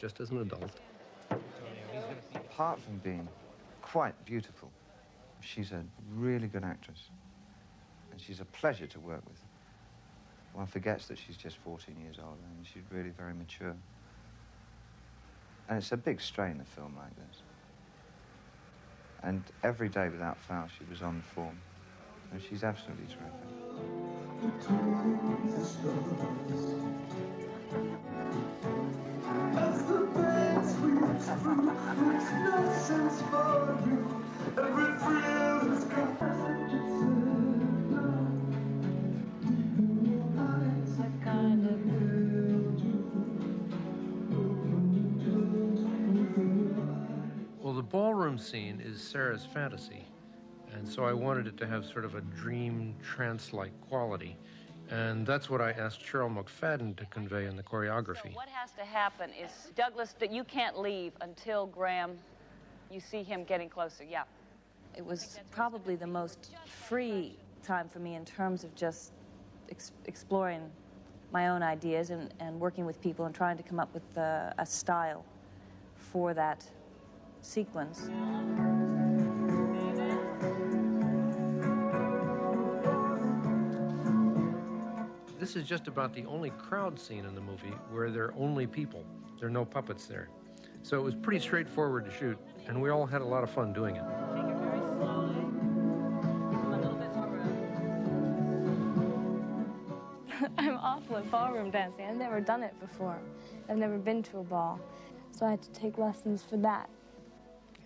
just as an adult. Apart from being quite beautiful, she's a really good actress. And she's a pleasure to work with. One forgets that she's just 14 years old, and she's really very mature. And it's a big strain, a film like this. And every day without fail, she was on form. And she's absolutely terrific. As the band sweeps through, makes no sense for you. Every thrill is Well, the ballroom scene is Sarah's fantasy, and so I wanted it to have sort of a dream, trance-like quality. And that's what I asked Cheryl McFadden to convey in the choreography. So what has to happen is, Douglas, that you can't leave until Graham, you see him getting closer, yeah. It was probably the most free time for me in terms of just exploring my own ideas and working with people and trying to come up with a style for that sequence. This is just about the only crowd scene in the movie where there are only people. There are no puppets there. So it was pretty straightforward to shoot, and we all had a lot of fun doing it. Take it very slowly. Come a little bit more room. I'm awful at ballroom dancing. I've never done it before. I've never been to a ball. So I had to take lessons for that.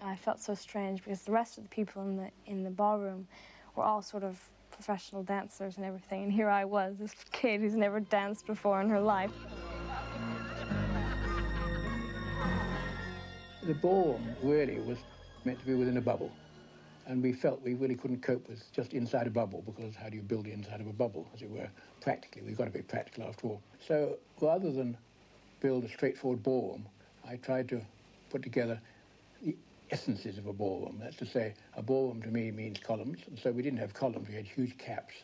I felt so strange because the rest of the people in the ballroom were all sort of professional dancers and everything, and here I was, this kid who's never danced before in her life. The ballroom really was meant to be within a bubble, and we felt we really couldn't cope with just inside a bubble, because how do you build inside of a bubble, as it were? Practically, we've got to be practical after all. So rather than build a straightforward ballroom, I tried to put together the essences of a ballroom. That's to say, a ballroom to me means columns, and so we didn't have columns, we had huge caps.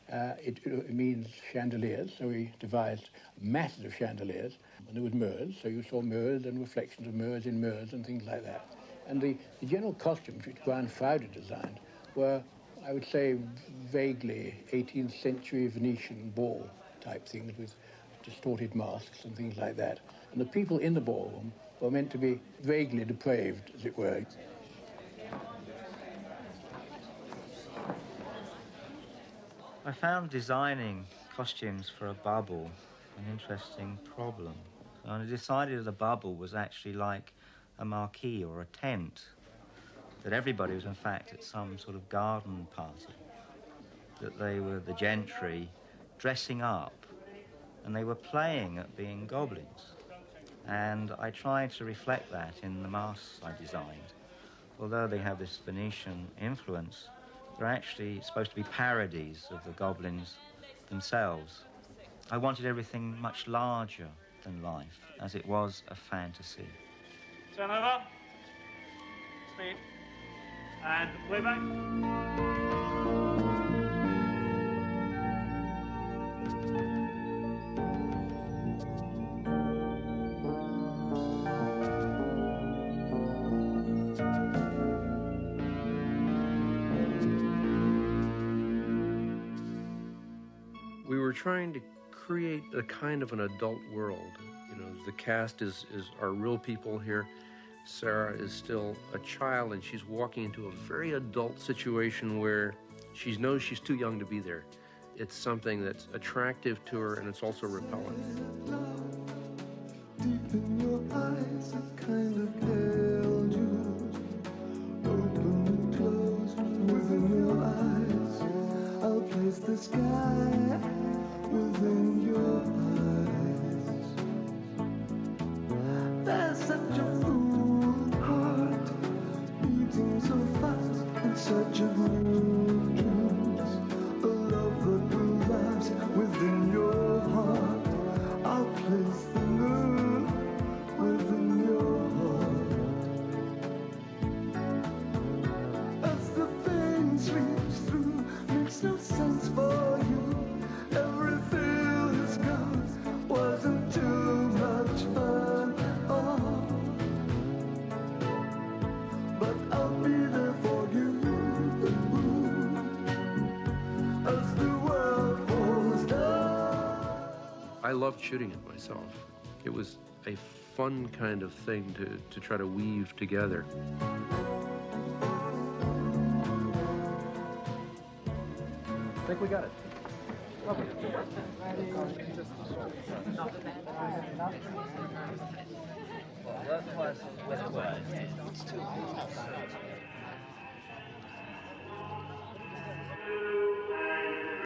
It means chandeliers, so we devised masses of chandeliers, and there was mirrors, so you saw mirrors and reflections of mirrors in mirrors and things like that. And the general costumes which Brian Fowler designed were, I would say, vaguely 18th century Venetian ball type things with distorted masks and things like that. And the people in the ballroom were meant to be vaguely depraved, as it were. I found designing costumes for a bubble an interesting problem. And I decided that a bubble was actually like a marquee or a tent, that everybody was in fact at some sort of garden party, that they were the gentry dressing up, and they were playing at being goblins. And I tried to reflect that in the masks I designed. Although they have this Venetian influence, they're actually supposed to be parodies of the goblins themselves. I wanted everything much larger than life, as it was a fantasy. Turn over. Speed. And playback. We were trying to create a kind of an adult world. You know, the cast are real people here. Sarah is still a child, and she's walking into a very adult situation where she knows she's too young to be there. It's something that's attractive to her, and it's also repellent. Deep in your eyes, I kind of held you. Open and closed within your eyes. I'll place the sky within your eyes. There's such a full heart beating so fast in search of new dreams. A love that will last within your heart. I'll place the moon within your heart. As the pain sweeps through, makes no sense for you. Every feel has gone, wasn't too much fun. Oh. loved shooting it myself. It was a fun kind of thing to try to weave together. I think we got it. Okay.